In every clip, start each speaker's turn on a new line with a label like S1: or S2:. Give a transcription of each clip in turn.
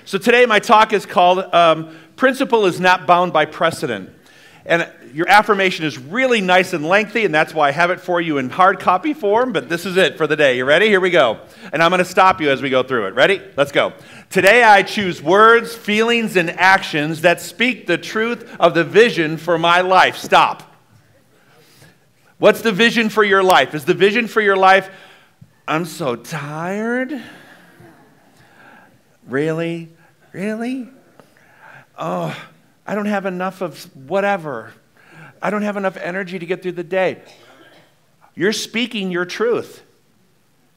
S1: So today my talk is called Principle is Not Bound by Precedent. And your affirmation is really nice and lengthy, and that's why I have it for you in hard copy form, but this is it for the day. You ready? Here we go. And I'm going to stop you as we go through it. Ready? Let's go. Today I choose words, feelings, and actions that speak the truth of the vision for my life. Stop. What's the vision for your life? Is the vision for your life, I'm so tired? Really? Really? Oh, I don't have enough of whatever. I don't have enough energy to get through the day. You're speaking your truth.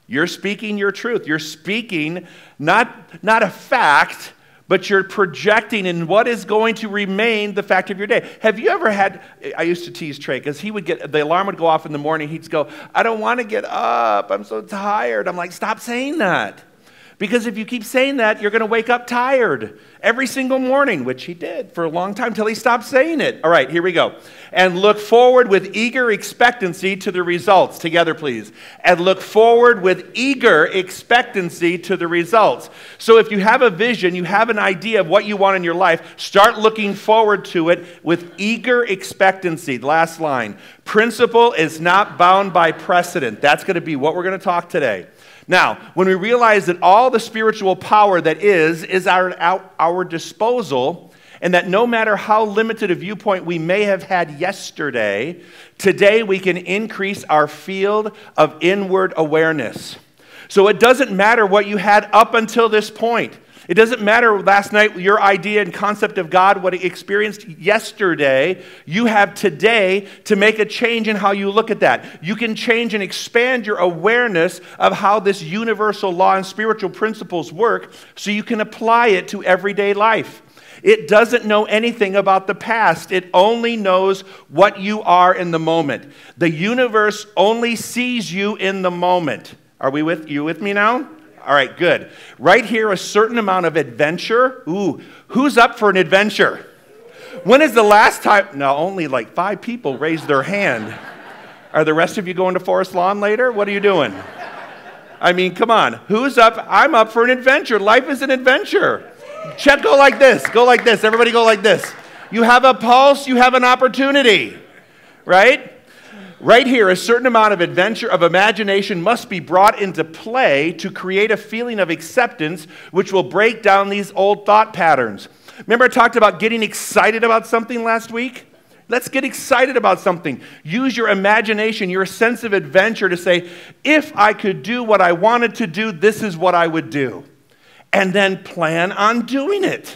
S1: You're speaking your truth. You're speaking not a fact, but you're projecting in what is going to remain the fact of your day. Have you ever had, I used to tease Trey, because the alarm would go off in the morning, he'd go, I don't want to get up, I'm so tired. I'm like, stop saying that. Because if you keep saying that, you're going to wake up tired every single morning, which he did for a long time till he stopped saying it. All right, here we go. And look forward with eager expectancy to the results. Together, please. And look forward with eager expectancy to the results. So if you have a vision, you have an idea of what you want in your life, start looking forward to it with eager expectancy. Last line. Principle is not bound by precedent. That's going to be what we're going to talk today. Now, when we realize that all the spiritual power that is at our disposal, and that no matter how limited a viewpoint we may have had yesterday, today we can increase our field of inward awareness. So it doesn't matter what you had up until this point. It doesn't matter last night, your idea and concept of God, what you experienced yesterday. You have today to make a change in how you look at that. You can change and expand your awareness of how this universal law and spiritual principles work so you can apply it to everyday life. It doesn't know anything about the past. It only knows what you are in the moment. The universe only sees you in the moment. Are you with me now? All right, good. Right here, a certain amount of adventure. Ooh, who's up for an adventure? When is the last time? Now, only like 5 people raised their hand. Are the rest of you going to Forest Lawn later? What are you doing? I mean, come on. Who's up? I'm up for an adventure. Life is an adventure. Chet, go like this. Go like this. Everybody go like this. You have a pulse. You have an opportunity. Right? Right here, a certain amount of adventure, of imagination must be brought into play to create a feeling of acceptance which will break down these old thought patterns. Remember I talked about getting excited about something last week? Let's get excited about something. Use your imagination, your sense of adventure to say, if I could do what I wanted to do, this is what I would do. And then plan on doing it.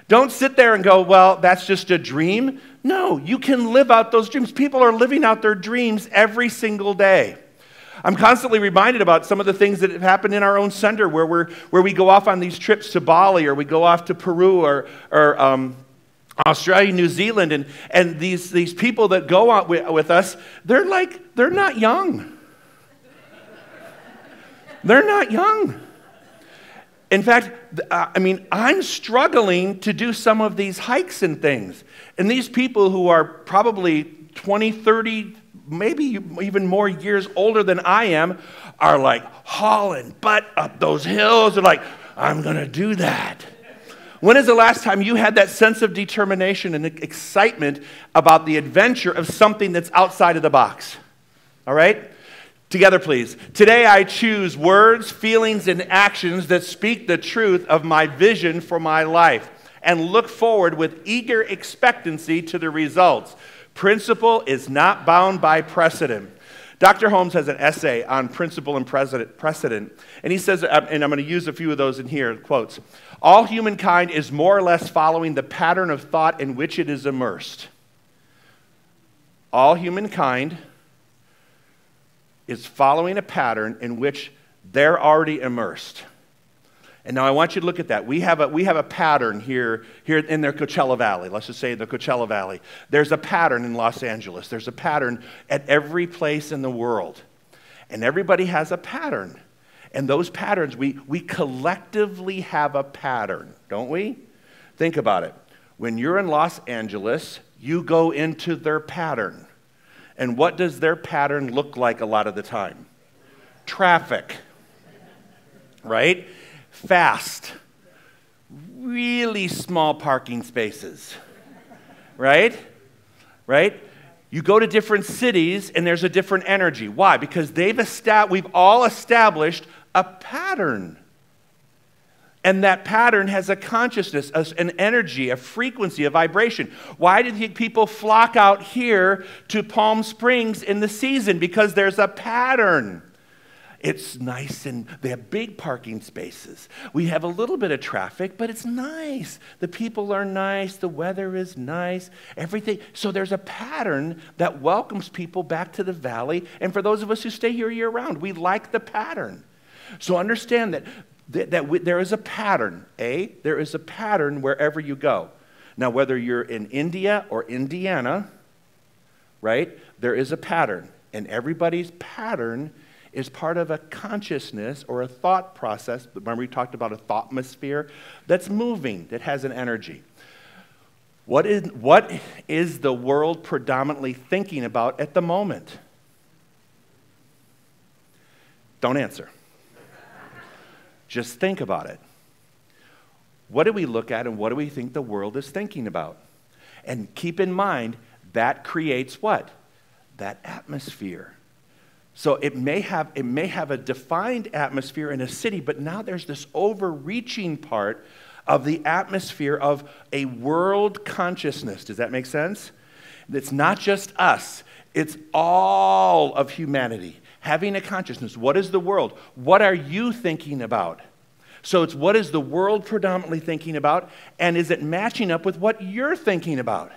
S1: Don't sit there and go, well, that's just a dream. No, you can live out those dreams. People are living out their dreams every single day. I'm constantly reminded about some of the things that have happened in our own center where we go off on these trips to Bali, or we go off to Peru or Australia, New Zealand, and these people that go out with us, they're not young. They're not young. In fact, I'm struggling to do some of these hikes and things. And these people who are probably 20, 30, maybe even more years older than I am are like hauling butt up those hills. They're like, I'm going to do that. When is the last time you had that sense of determination and excitement about the adventure of something that's outside of the box? All right? Together, please. Today I choose words, feelings, and actions that speak the truth of my vision for my life and look forward with eager expectancy to the results. Principle is not bound by precedent. Dr. Holmes has an essay on principle and precedent, and he says, and I'm going to use a few of those in here, quotes, all humankind is more or less following the pattern of thought in which it is immersed. All humankind is following a pattern in which they're already immersed. And now I want you to look at that. We have a pattern here in the Coachella Valley. Let's just say the Coachella Valley. There's a pattern in Los Angeles. There's a pattern at every place in the world. And everybody has a pattern. And those patterns, we collectively have a pattern, don't we? Think about it. When you're in Los Angeles, you go into their pattern. And what does their pattern look like a lot of the time? Traffic, right? Fast, really small parking spaces, right? Right? You go to different cities and there's a different energy. Why? Because we've all established a pattern. And that pattern has a consciousness, an energy, a frequency, a vibration. Why do you think people flock out here to Palm Springs in the season? Because there's a pattern. It's nice and they have big parking spaces. We have a little bit of traffic, but it's nice. The people are nice. The weather is nice. Everything. So there's a pattern that welcomes people back to the valley. And for those of us who stay here year round, we like the pattern. So understand that there is a pattern. There is a pattern wherever you go. Now, whether you're in India or Indiana, right, there is a pattern. And everybody's pattern is part of a consciousness or a thought process. Remember we talked about a thoughtmosphere that's moving, that has an energy. What is the world predominantly thinking about at the moment? Don't answer. Just think about it. What do we look at and what do we think the world is thinking about? And keep in mind, that creates what? That atmosphere. So it may have a defined atmosphere in a city, but now there's this overreaching part of the atmosphere of a world consciousness. Does that make sense? It's not just us. It's all of humanity having a consciousness. What is the world? What are you thinking about? So it's what is the world predominantly thinking about, and is it matching up with what you're thinking about?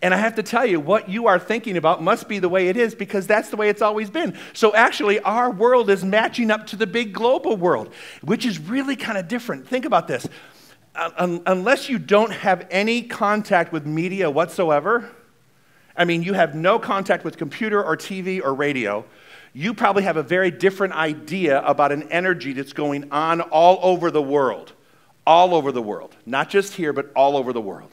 S1: And I have to tell you, what you are thinking about must be the way it is because that's the way it's always been. So actually, our world is matching up to the big global world, which is really kind of different. Think about this. Unless you don't have any contact with media whatsoever, I mean, you have no contact with computer or TV or radio, you probably have a very different idea about an energy that's going on all over the world. All over the world. Not just here, but all over the world.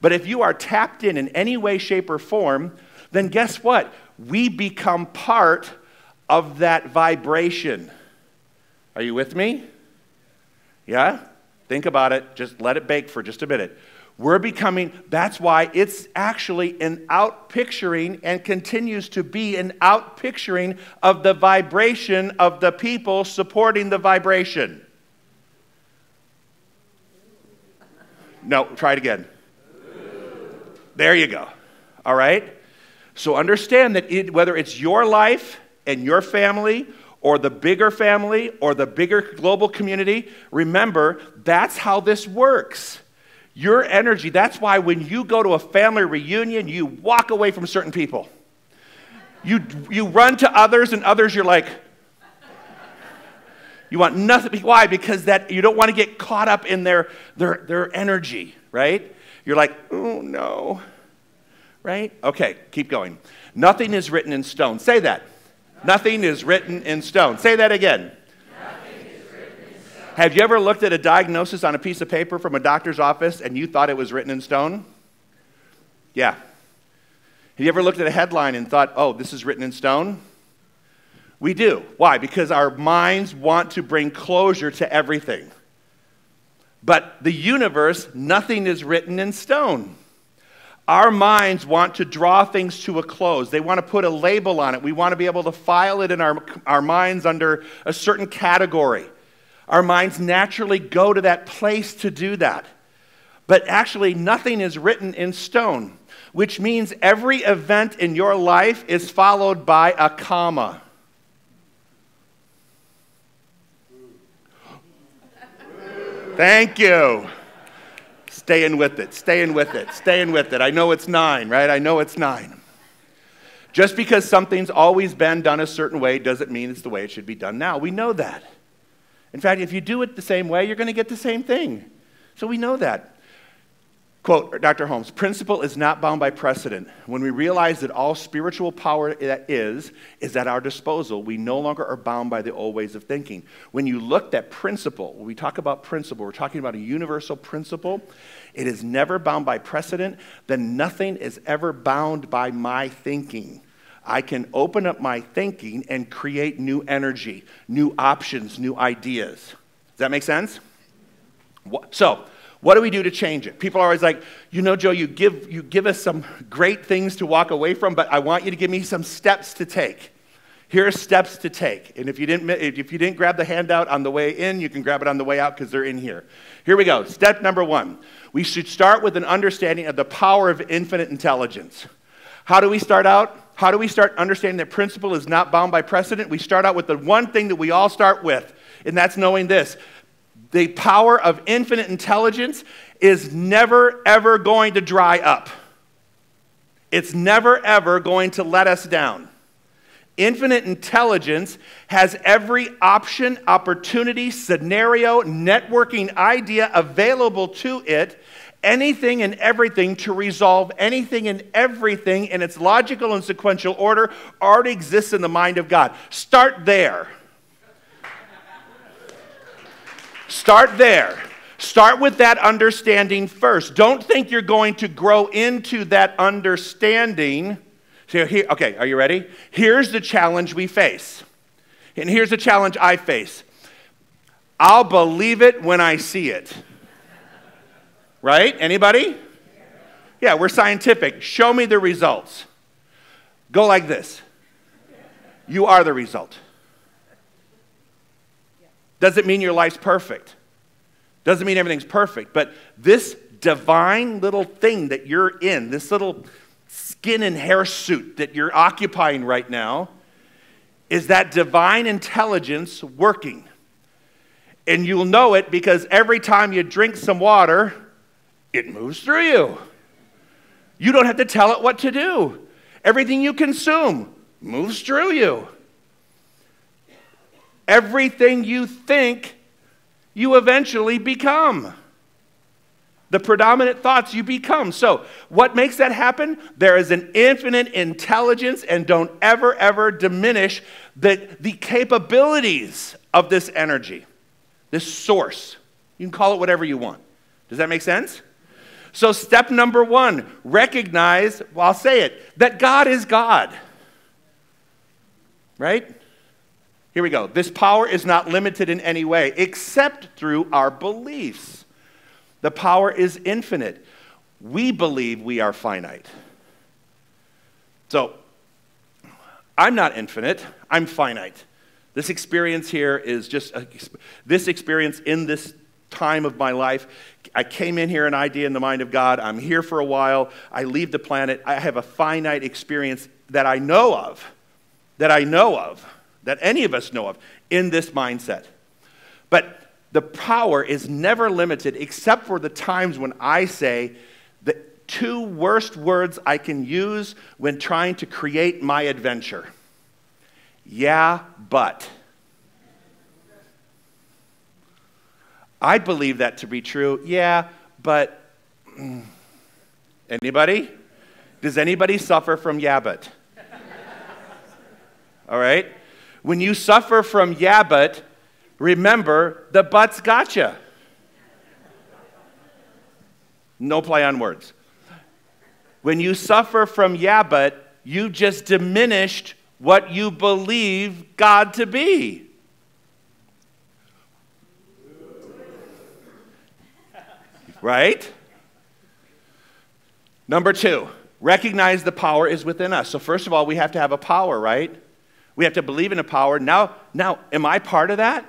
S1: But if you are tapped in any way, shape, or form, then guess what? We become part of that vibration. Are you with me? Yeah? Think about it. Just let it bake for just a minute. That's why it's actually an outpicturing and continues to be an outpicturing of the vibration of the people supporting the vibration. No, try it again. There you go. All right? So understand that whether it's your life and your family or the bigger global community, remember, that's how this works. Your energy, that's why when you go to a family reunion, you walk away from certain people. You run to others, and others you're like, you want nothing. Why? Because you don't want to get caught up in their energy, right? You're like, oh no, right? Okay, keep going. Nothing is written in stone. Say that. Nothing is written in stone. Say that again. Have you ever looked at a diagnosis on a piece of paper from a doctor's office and you thought it was written in stone? Yeah. Have you ever looked at a headline and thought, oh, this is written in stone? We do. Why? Because our minds want to bring closure to everything. But the universe, nothing is written in stone. Our minds want to draw things to a close. They want to put a label on it. We want to be able to file it in our minds under a certain category. Our minds naturally go to that place to do that. But actually, nothing is written in stone, which means every event in your life is followed by a comma. Thank you. Staying with it, staying with it, staying with it. I know it's 9, right? I know it's 9. Just because something's always been done a certain way doesn't mean it's the way it should be done now. We know that. In fact, if you do it the same way, you're going to get the same thing. So we know that. Quote, Dr. Holmes, principle is not bound by precedent. When we realize that all spiritual power that is at our disposal, we no longer are bound by the old ways of thinking. When you look at principle, when we talk about principle, we're talking about a universal principle. It is never bound by precedent. Then nothing is ever bound by my thinking. I can open up my thinking and create new energy, new options, new ideas. Does that make sense? So, What do we do to change it? People are always like, you know, Joe, you give us some great things to walk away from, but I want you to give me some steps to take. Here are steps to take. And if you didn't grab the handout on the way in, you can grab it on the way out because they're in here. Here we go. Step number 1. We should start with an understanding of the power of infinite intelligence. How do we start out? How do we start understanding that principle is not bound by precedent? We start out with the one thing that we all start with, and that's knowing this. The power of infinite intelligence is never, ever going to dry up. It's never, ever going to let us down. Infinite intelligence has every option, opportunity, scenario, networking idea available to it, anything and everything to resolve anything and everything in its logical and sequential order already exists in the mind of God. Start there. Start there. Start with that understanding first. Don't think you're going to grow into that understanding. So here, okay, are you ready? Here's the challenge we face. And here's the challenge I face. I'll believe it when I see it. Right? Anybody? Yeah, we're scientific. Show me the results. Go like this. You are the result. Doesn't mean your life's perfect. Doesn't mean everything's perfect. But this divine little thing that you're in, this little skin and hair suit that you're occupying right now, is that divine intelligence working. And you'll know it because every time you drink some water, it moves through you. You don't have to tell it what to do. Everything you consume moves through you. Everything you think, you eventually become. The predominant thoughts you become. So, what makes that happen? There is an infinite intelligence, and don't ever, ever diminish the capabilities of this energy, this source. You can call it whatever you want. Does that make sense? So, step number 1, recognize, well, I'll say it, that God is God. Right? Here we go. This power is not limited in any way except through our beliefs. The power is infinite. We believe we are finite. So, I'm not infinite. I'm finite. This experience here is just this experience in this time of my life. I came in here an idea in the mind of God. I'm here for a while. I leave the planet. I have a finite experience that I know of, that any of us know of, in this mindset. But the power is never limited except for the times when I say the 2 worst words I can use when trying to create my adventure. Yeah, but. I believe that to be true. Yeah, but. Anybody? Does anybody suffer from yeah, but? All right? When you suffer from yeah, but, remember, the but's gotcha. No play on words. When you suffer from yeah, but, you just diminished what you believe God to be. Right? Number 2, recognize the power is within us. So first of all, we have to have a power, right? We have to believe in a power. Now, am I part of that?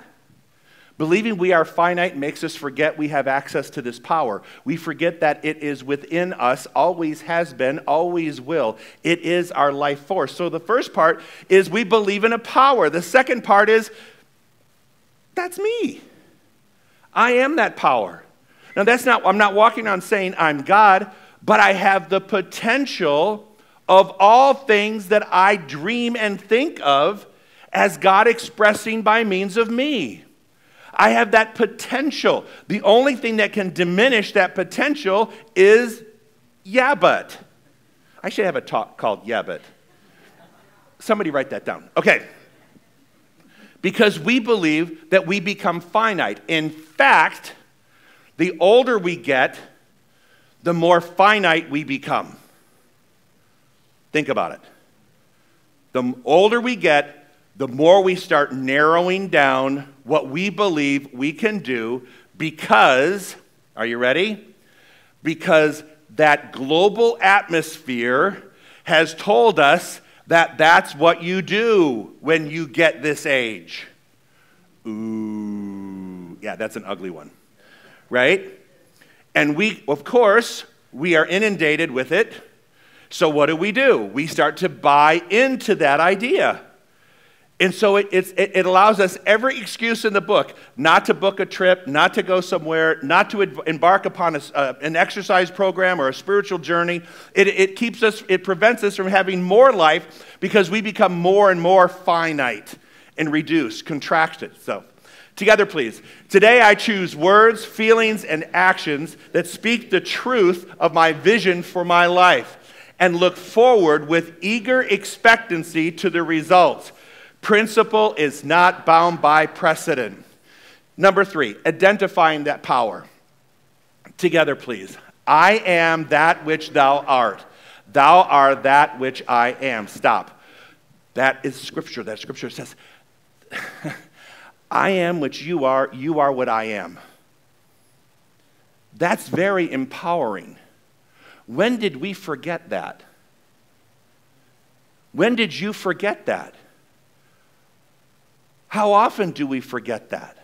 S1: Believing we are finite makes us forget we have access to this power. We forget that it is within us, always has been, always will. It is our life force. So the first part is we believe in a power. The second part is, that's me. I am that power. Now I'm not walking around saying I'm God, but I have the potential of all things that I dream and think of as God expressing by means of me. I have that potential. The only thing that can diminish that potential is yeah, but. I should have a talk called yeah, but. Somebody write that down. Okay. Because we believe that we become finite. In fact, the older we get, the more finite we become. Think about it. The older we get, the more we start narrowing down what we believe we can do because Are you ready? Because that global atmosphere has told us that that's what you do when you get this age. Ooh, yeah, that's an ugly one, right? And we, of course, we are inundated with it. So what do? We start to buy into that idea. And so it allows us every excuse in the book not to book a trip, not to go somewhere, not to embark upon an exercise program or a spiritual journey. It prevents us from having more life because we become more and more finite and reduced, contracted. So, together please. Today I choose words, feelings, and actions that speak the truth of my vision for my life and look forward with eager expectancy to the results. Principle is not bound by precedent. Number 3, identifying that power. Together, please. I am that which thou art. Thou art that which I am. Stop. That is Scripture. That Scripture says, I am which you are what I am. That's very empowering. When did we forget that? When did you forget that? How often do we forget that?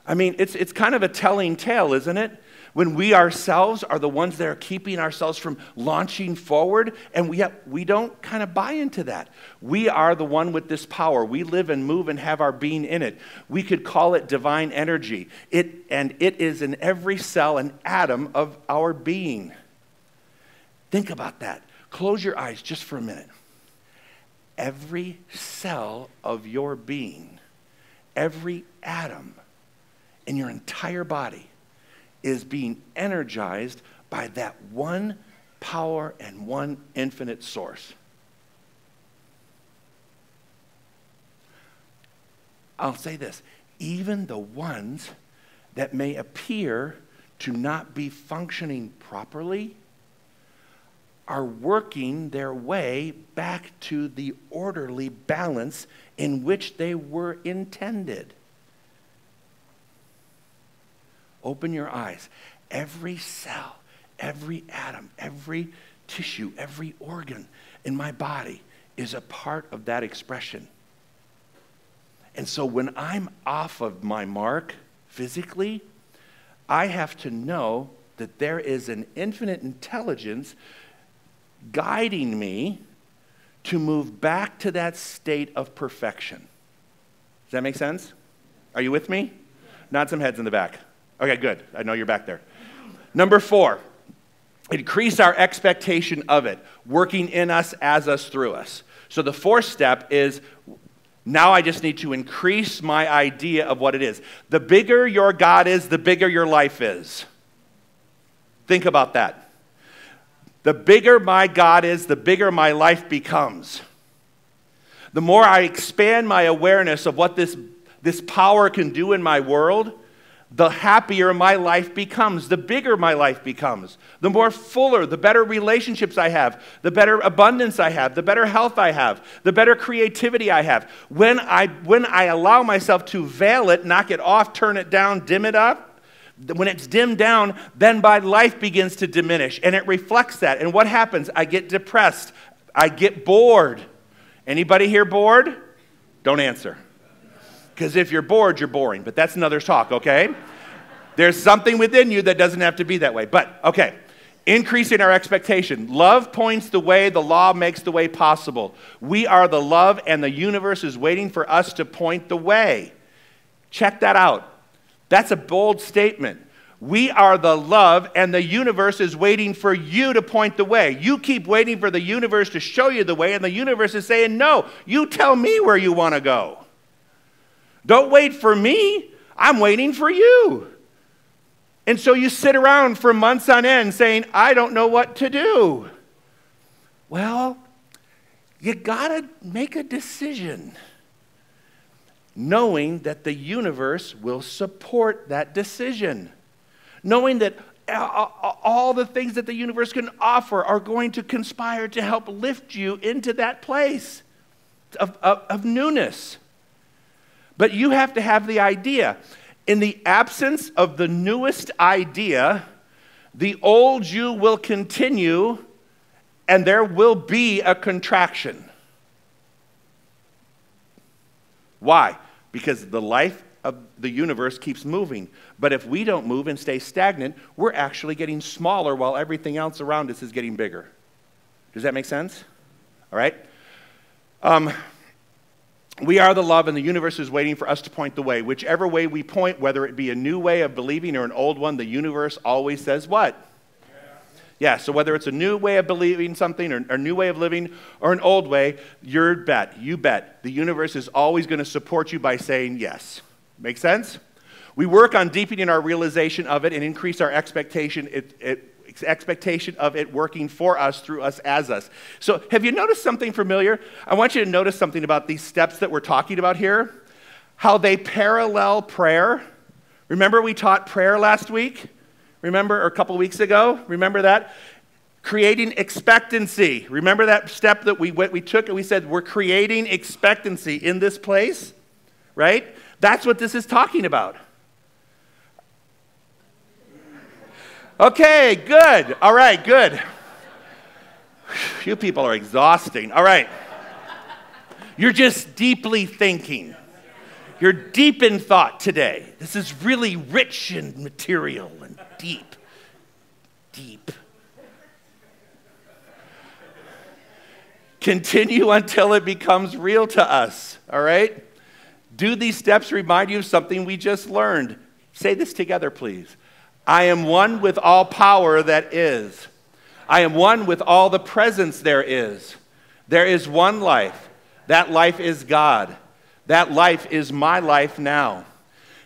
S1: I mean, it's kind of a telling tale, isn't it? When we ourselves are the ones that are keeping ourselves from launching forward, and we don't kind of buy into that. We are the one with this power. We live and move and have our being in it. We could call it divine energy. It is in every cell and atom of our being. Think about that. Close your eyes just for a minute. Every cell of your being, every atom in your entire body is being energized by that one power and one infinite source. I'll say this, even the ones that may appear to not be functioning properly are working their way back to the orderly balance in which they were intended. Open your eyes. Every cell, every atom, every tissue, every organ in my body is a part of that expression. And so when I'm off of my mark physically, I have to know that there is an infinite intelligence guiding me to move back to that state of perfection. Does that make sense? Are you with me? Nod some heads in the back. Okay, good. I know you're back there. Number 4, increase our expectation of it, working in us, as us, through us. So the 4th step is, now I just need to increase my idea of what it is. The bigger your God is, the bigger your life is. Think about that. The bigger my God is, the bigger my life becomes. The more I expand my awareness of what this power can do in my world, the happier my life becomes, the bigger my life becomes, the more fuller, the better relationships I have, the better abundance I have, the better health I have, the better creativity I have. When I allow myself to veil it, knock it off, turn it down, dim it up, when it's dimmed down, then my life begins to diminish, and it reflects that. And what happens? I get depressed. I get bored. Anybody here bored? Don't answer. Because if you're bored, you're boring. But that's another talk, okay? There's something within you that doesn't have to be that way. But, okay, increasing our expectation. Love points the way. The law makes the way possible. We are the love, and the universe is waiting for us to point the way. Check that out. That's a bold statement. We are the love, and the universe is waiting for you to point the way. You keep waiting for the universe to show you the way, and the universe is saying, no, you tell me where you want to go. Don't wait for me. I'm waiting for you. And so you sit around for months on end saying, I don't know what to do. Well, you got to make a decision, knowing that the universe will support that decision, knowing that all the things that the universe can offer are going to conspire to help lift you into that place of newness. But you have to have the idea. In the absence of the newest idea, the old you will continue, and there will be a contraction. Why? Because the life of the universe keeps moving. But if we don't move and stay stagnant, we're actually getting smaller while everything else around us is getting bigger. Does that make sense? All right? We are the love, and the universe is waiting for us to point the way. Whichever way we point, whether it be a new way of believing or an old one, the universe always says what? Yeah, so whether it's a new way of believing something or a new way of living or an old way, you bet. The universe is always going to support you by saying yes. Make sense? We work on deepening our realization of it and increase our expectation of it working for us, through us, as us. So have you noticed something familiar? I want you to notice something about these steps that we're talking about here. How they parallel prayer. Remember we taught prayer last week? Remember, or a couple weeks ago? Remember that? Creating expectancy. Remember that step that we took and we said we're creating expectancy in this place? Right? That's what this is talking about. Okay, good. All right, good. You people are exhausting. All right. You're just deeply thinking. You're deep in thought today. This is really rich in material and deep. Deep. Continue until it becomes real to us. All right? Do these steps remind you of something we just learned? Say this together, please. I am one with all power that is. I am one with all the presence there is. There is one life. That life is God. That life is my life now.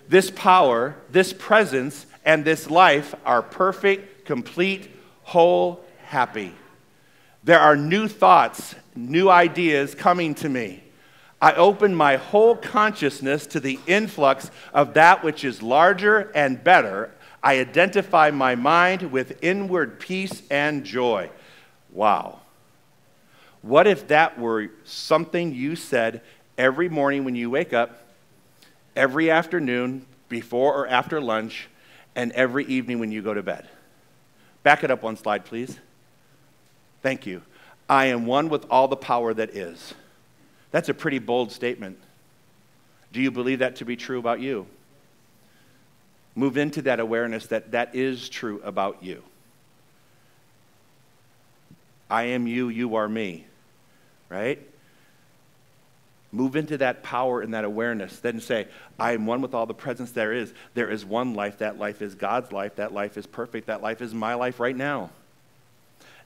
S1: This power, this presence, and this life are perfect, complete, whole, happy. There are new thoughts, new ideas coming to me. I open my whole consciousness to the influx of that which is larger and better. I identify my mind with inward peace and joy. Wow. What if that were something you said every morning when you wake up, every afternoon before or after lunch, and every evening when you go to bed? Back it up one slide, please. Thank you. I am one with all the power that is. That's a pretty bold statement. Do you believe that to be true about you? Move into that awareness that that is true about you. I am you, you are me, right? Move into that power and that awareness. Then say, I am one with all the presence there is. There is one life. That life is God's life. That life is perfect. That life is my life right now.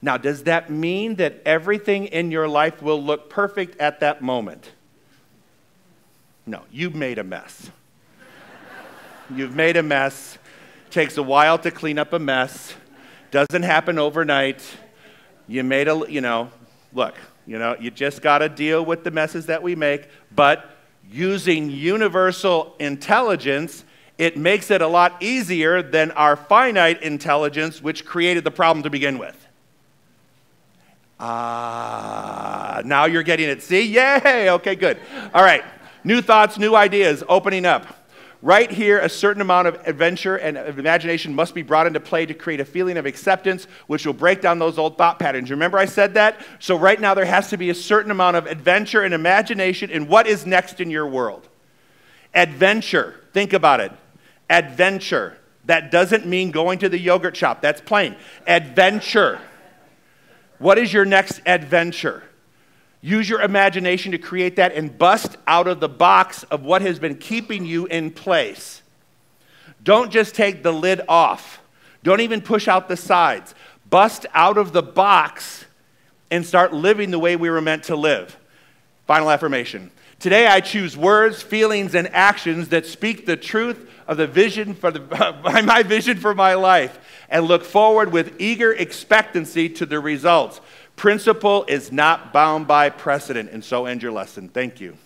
S1: Now, does that mean that everything in your life will look perfect at that moment? No, you've made a mess. You've made a mess. Takes a while to clean up a mess. Doesn't happen overnight. You made look, you just got to deal with the messes that we make, but using universal intelligence, it makes it a lot easier than our finite intelligence, which created the problem to begin with. Now you're getting it. See? Yay! Okay, good. All right. New thoughts, new ideas, opening up. Right here, a certain amount of adventure and imagination must be brought into play to create a feeling of acceptance, which will break down those old thought patterns. Remember I said that? So right now there has to be a certain amount of adventure and imagination in what is next in your world. Adventure. Think about it. Adventure. That doesn't mean going to the yogurt shop. That's plain. Adventure. What is your next adventure? Use your imagination to create that and bust out of the box of what has been keeping you in place. Don't just take the lid off. Don't even push out the sides. Bust out of the box and start living the way we were meant to live. Final affirmation. Today I choose words, feelings, and actions that speak the truth of the vision my vision for my life, and look forward with eager expectancy to the results. Principle is not bound by precedent. And so end your lesson. Thank you.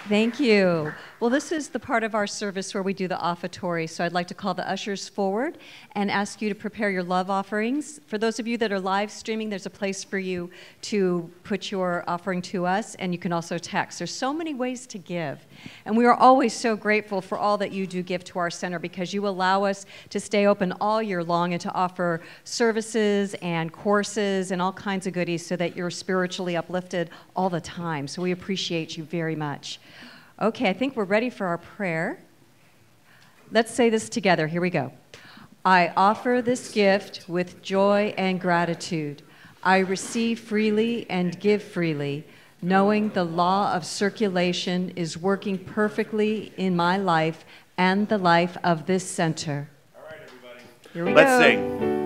S2: Thank you. Well, this is the part of our service where we do the offertory, so I'd like to call the ushers forward and ask you to prepare your love offerings. For those of you that are live streaming, there's a place for you to put your offering to us, and you can also text. There's so many ways to give, and we are always so grateful for all that you do give to our center because you allow us to stay open all year long and to offer services and courses and all kinds of goodies so that you're spiritually uplifted all the time. So we appreciate you very much. Okay, I think we're ready for our prayer. Let's say this together. Here we go. I offer this gift with joy and gratitude. I receive freely and give freely, knowing the law of circulation is working perfectly in my life and the life of this center.
S1: All right, everybody.
S2: Here we go.
S1: Let's sing.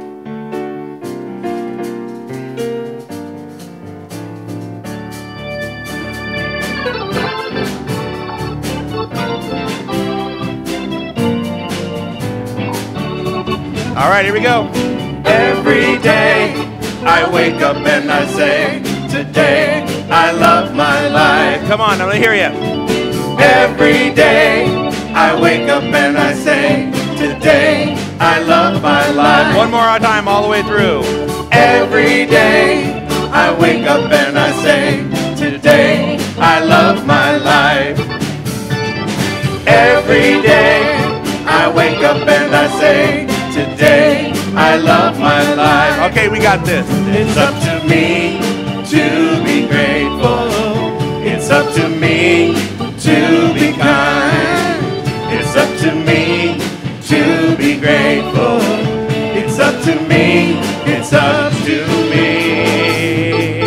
S1: All right, here we go. Every day I wake up and I say, today I love my life. Come on, I'm gonna hear you. Every day I wake up and I say, today I love my life. One more time all the way through. Every day I wake up and I say, today I love my life. Every day I wake up and I say, today I love my life. Okay, we got this. It's up to me to be grateful. It's up to me to be kind. It's up to me to be grateful. It's up to me. It's up to me.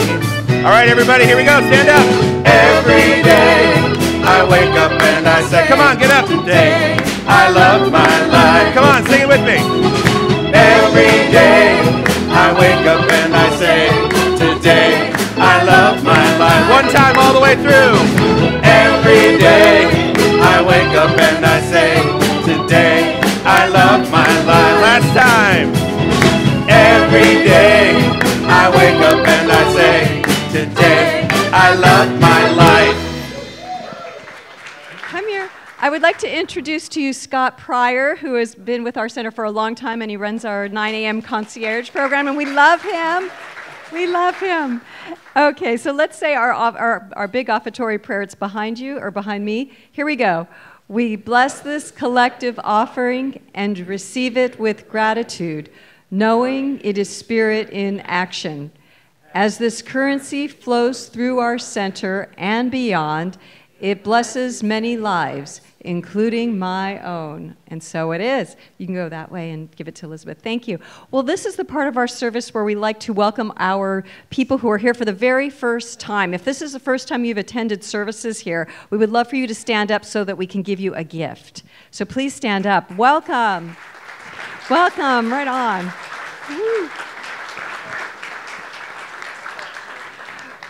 S1: All right, everybody, here we go. Stand up. Every day I wake up and I say, come on, get up. Today I love my life. Come on, sing it with me. Every day I wake up and I say, today I love my life. One time all the way through. Every day I wake up and I say, today I love my life. Last time. Every day I wake up and I say, today I love my life.
S2: Come here. I would like to introduce to you Scott Pryor, who has been with our center for a long time, and he runs our 9 a.m. concierge program, and we love him. We love him. Okay, so let's say our big offertory prayer. It's behind you or behind me. Here we go. We bless this collective offering and receive it with gratitude, knowing it is spirit in action. As this currency flows through our center and beyond, it blesses many lives, including my own. And so it is. You can go that way and give it to Elizabeth. Thank you. Well, this is the part of our service where we like to welcome our people who are here for the very first time. If this is the first time you've attended services here, we would love for you to stand up so that we can give you a gift. So please stand up. Welcome. Welcome. Right on. Woo.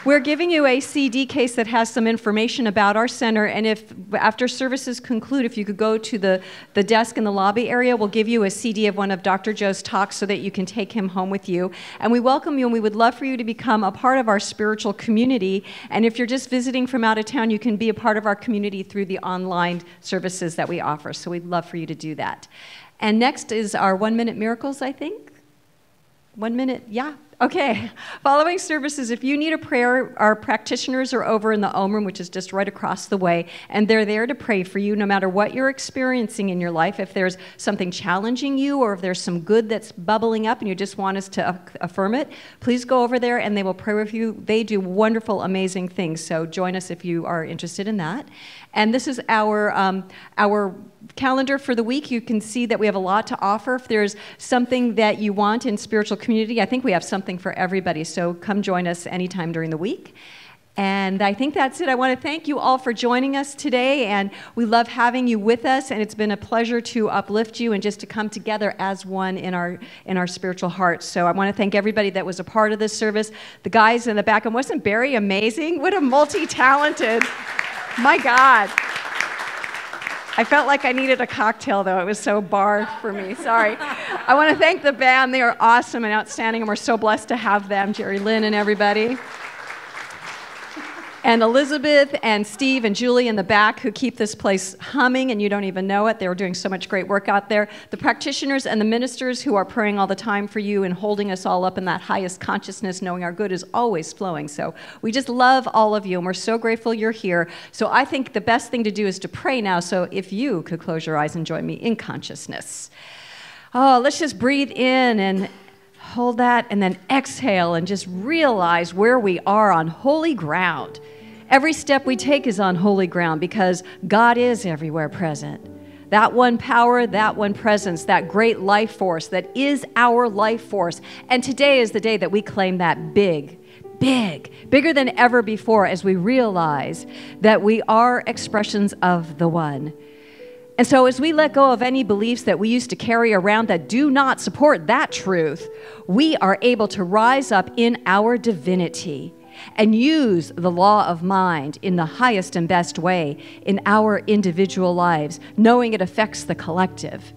S2: We're giving you a CD case that has some information about our center, and if after services conclude, if you could go to the desk in the lobby area, we'll give you a CD of one of Dr. Joe's talks so that you can take him home with you. And we welcome you, and we would love for you to become a part of our spiritual community. And if you're just visiting from out of town, you can be a part of our community through the online services that we offer. So we'd love for you to do that. And next is our 1-minute miracles, I think. 1 minute, yeah. Okay, following services, if you need a prayer, our practitioners are over in the Om Room, which is just right across the way, and they're there to pray for you no matter what you're experiencing in your life. If there's something challenging you or if there's some good that's bubbling up and you just want us to affirm it, please go over there and they will pray with you. They do wonderful, amazing things, so join us if you are interested in that. And this is our calendar for the week. You can see that we have a lot to offer. If there's something that you want in spiritual community, I think we have something for everybody. So come join us anytime during the week. And I think that's it. I want to thank you all for joining us today, and we love having you with us, and it's been a pleasure to uplift you and just to come together as one in our spiritual hearts. So I want to thank everybody that was a part of this service. The guys in the back, and wasn't Barry amazing? What a multi-talented, my God. I felt like I needed a cocktail, though. It was so bar for me. Sorry. I want to thank the band. They are awesome and outstanding, and we're so blessed to have them, Jerry Lynn and everybody. And Elizabeth and Steve and Julie in the back who keep this place humming and you don't even know it. They were doing so much great work out there. The practitioners and the ministers who are praying all the time for you and holding us all up in that highest consciousness, knowing our good is always flowing. So we just love all of you and we're so grateful you're here. So I think the best thing to do is to pray now. So if you could close your eyes and join me in consciousness. Oh, let's just breathe in and hold that and then exhale and just realize where we are on holy ground. Every step we take is on holy ground because God is everywhere present. That one power, that one presence, that great life force that is our life force. And today is the day that we claim that bigger than ever before as we realize that we are expressions of the one. And so as we let go of any beliefs that we used to carry around that do not support that truth, we are able to rise up in our divinity and use the law of mind in the highest and best way in our individual lives, knowing it affects the collective.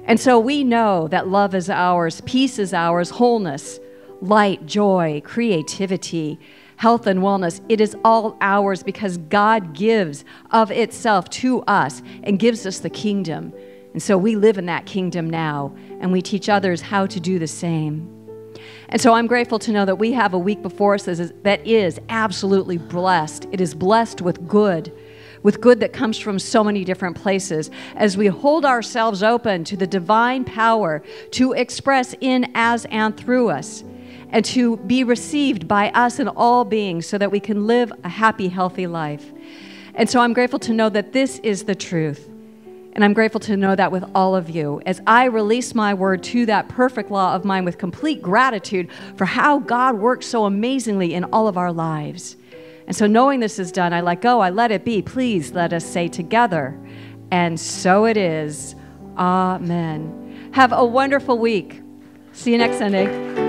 S2: And so we know that love is ours, peace is ours, wholeness, light, joy, creativity, health and wellness. It is all ours because God gives of itself to us and gives us the kingdom. And so we live in that kingdom now, and we teach others how to do the same. And so I'm grateful to know that we have a week before us that is absolutely blessed. It is blessed with good that comes from so many different places, as we hold ourselves open to the divine power to express in, as, and through us, and to be received by us and all beings so that we can live a happy, healthy life. And so I'm grateful to know that this is the truth. And I'm grateful to know that with all of you as I release my word to that perfect law of mind with complete gratitude for how God works so amazingly in all of our lives. And so knowing this is done, I let go, I let it be. Please let us say together, and so it is. Amen. Have a wonderful week. See you next Sunday.